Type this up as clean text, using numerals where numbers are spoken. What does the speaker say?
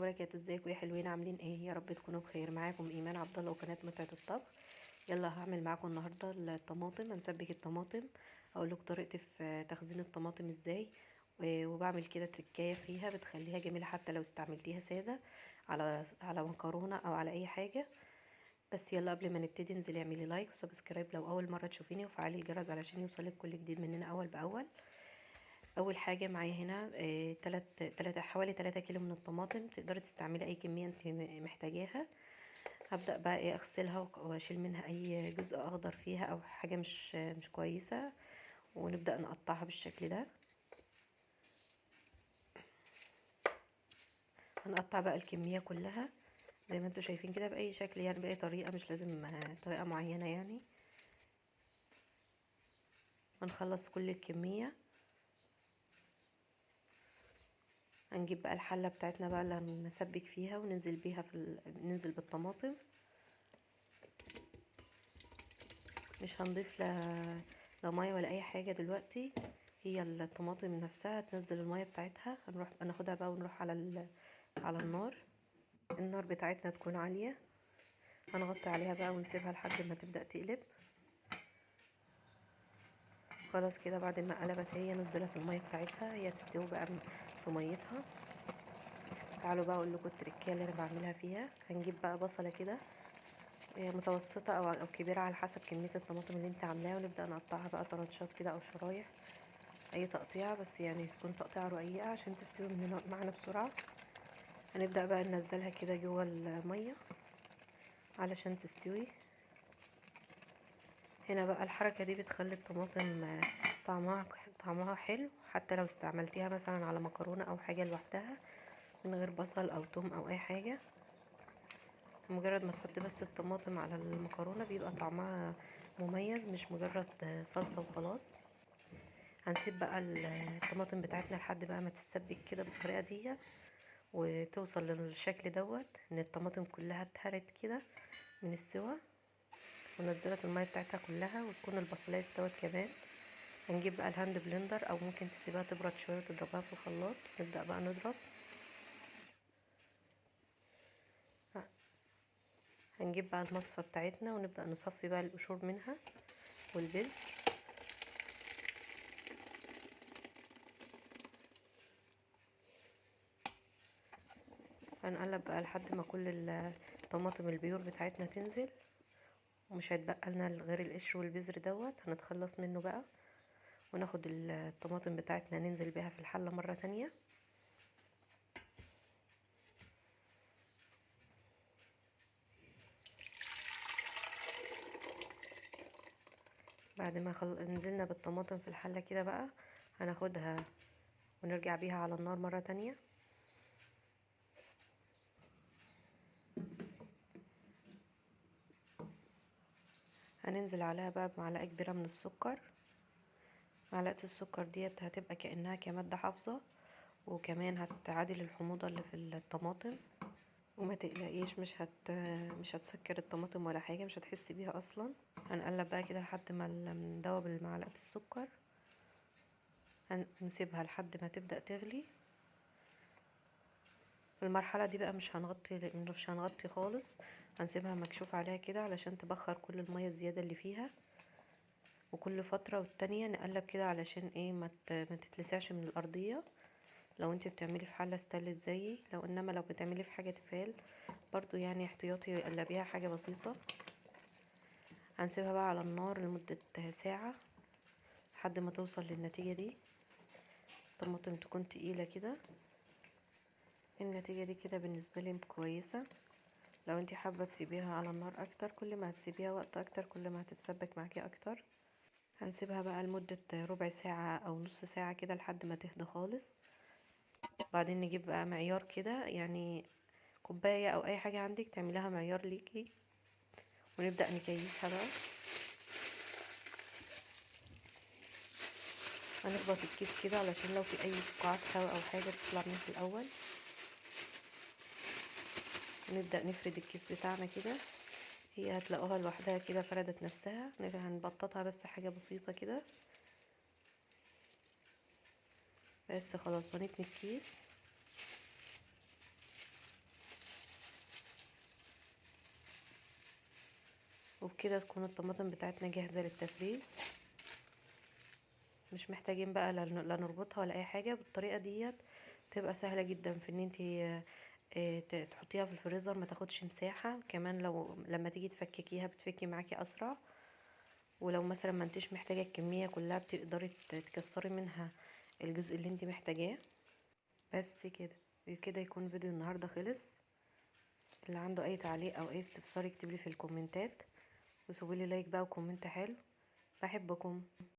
وبركاته. ازيكم يا حلوين؟ عاملين ايه؟ يا رب تكونوا بخير. معاكم ايمان عبد الله وقناه متعه الطبخ. يلا هعمل معاكم النهارده الطماطم. هنسبك الطماطم، اقول لكم طريقتي في تخزين الطماطم ازاي. وبعمل كده تركايه فيها بتخليها جميله حتى لو استعملتيها ساده على مكرونه او على اي حاجه. بس يلا قبل ما نبتدي انزلي اعملي لايك وسبسكرايب لو اول مره تشوفيني، وفعلي الجرس علشان يوصلك كل جديد مننا اول باول. اول حاجه معايا هنا حوالي 3 كيلو من الطماطم. تقدري تستعملي اي كميه انت محتاجاها. هبدا بقى اغسلها واشيل منها اي جزء اخضر فيها او حاجه مش كويسه، ونبدا نقطعها بالشكل ده. هنقطع بقى الكميه كلها زي ما انتم شايفين كده باي شكل، يعني باي طريقه، مش لازم طريقه معينه يعني. هنخلص كل الكميه. هنجيب بقى الحله بتاعتنا بقى اللي هنسبك فيها وننزل بيها ننزل بالطماطم. مش هنضيف لا ميه ولا اي حاجه دلوقتي. هي الطماطم نفسها تنزل الميه بتاعتها. هنروح ناخدها بقى ونروح على النار بتاعتنا تكون عاليه. هنغطي عليها بقى ونسيبها لحد ما تبدا تقلب. خلاص كده بعد ما قلبت هي نزلت الميه بتاعتها، هي تستوي بقى في ميتها. تعالوا بقى اقول لكم التركيه اللي انا بعملها فيها. هنجيب بقى بصله كده متوسطه او كبيره على حسب كميه الطماطم اللي انت عاملاها، ونبدا نقطعها بقى طرنشات كده او شرايح، اي تقطيعه بس يعني تكون تقطيعه رقيقه عشان تستوي معنا بسرعه. هنبدا بقى ننزلها كده جوه الميه علشان تستوي. هنا بقى الحركه دي بتخلي الطماطم طعمها حلو، حتى لو استعملتيها مثلا على مكرونه او حاجه لوحدها من غير بصل او توم او اي حاجه. مجرد ما تحط بس الطماطم على المكرونه بيبقى طعمها مميز، مش مجرد صلصه وخلاص. هنسيب بقى الطماطم بتاعتنا لحد بقى ما تتسبك كده بالطريقه دي وتوصل للشكل دوت، ان الطماطم كلها اتهرت كده من السوا ونزلت الميه بتاعتها كلها، وتكون البصلايه استوت كمان. هنجيب بقى الهاند بلندر او ممكن تسيبها تبرد شويه وتضربها في الخلاط. نبدا بقى نضرب. هنجيب بقى المصفى بتاعتنا ونبدا نصفي بقى القشور منها والبذر. هنقلب بقى لحد ما كل الطماطم البيور بتاعتنا تنزل، ومش هيتبقى لنا غير القشر والبذر دوت. هنتخلص منه بقى وناخد الطماطم بتاعتنا ننزل بيها في الحلة مرة تانية. بعد ما نزلنا بالطماطم في الحلة كده بقى هناخدها ونرجع بيها على النار مرة تانية. هننزل عليها بقى بمعلقة كبيرة من السكر. معلقة السكر ديت هتبقى كأنها كمادة حافظة، وكمان هتعادل الحموضة اللي في الطماطم. وما تقلقيش، مش هتسكر الطماطم ولا حاجة، مش هتحسي بيها اصلا. هنقلب بقى كده لحد ما ندوب معلقة السكر. هنسيبها لحد ما تبدأ تغلي. في المرحلة دي بقى مش هنغطي خالص. هنسيبها مكشوف عليها كده علشان تبخر كل المية الزيادة اللي فيها، وكل فترة والتانية نقلب كده علشان ايه ما تتلسعش من الأرضية. لو انت بتعملي في حلة ستانلس زيي، لو بتعملي في حاجة تيفال برضو يعني احتياطي قلبيها حاجة بسيطة. هنسيبها بقى على النار لمدة ساعة لحد ما توصل للنتيجة دي. الطماطم تكون تقيلة كده. النتيجة دي كده بالنسبة لي كويسة. لو انتي حابة تسيبيها على النار اكتر، كل ما هتسيبيها وقت اكتر كل ما هتتسبك معاكي اكتر. هنسيبها بقى لمدة ربع ساعة او نص ساعة كده لحد ما تهدى خالص. بعدين نجيب بقى معيار كده، يعني كوباية او اي حاجة عندك تعملها معيار ليكي، ونبدأ نكيسها بقى. هنخبط الكيس كده علشان لو في اي فقاعات هواء او حاجة تطلع منه في الاول. ونبدأ نفرد الكيس بتاعنا كده. هي هتلاقوها لوحدها كده فردت نفسها. هنبططها بس حاجة بسيطة كده بس. خلاص هنتني الكيس. وبكده تكون الطماطم بتاعتنا جاهزة للتفريز. مش محتاجين بقى لا نربطها ولا اي حاجة. بالطريقة ديت تبقى سهلة جدا في ان انتي تحطيها في الفريزر، ما تاخدش مساحة. كمان لما تيجي تفككيها بتفكي معاكي اسرع. ولو مثلا ما انتيش محتاجة الكمية كلها بتقدري تكسري منها الجزء اللي انتي محتاجاه. بس كده كده يكون فيديو النهاردة خلص. اللي عنده اي تعليق او اي استفسار يكتبلي في الكومنتات، وسيبولي لايك بقى وكومنت حلو. بحبكم.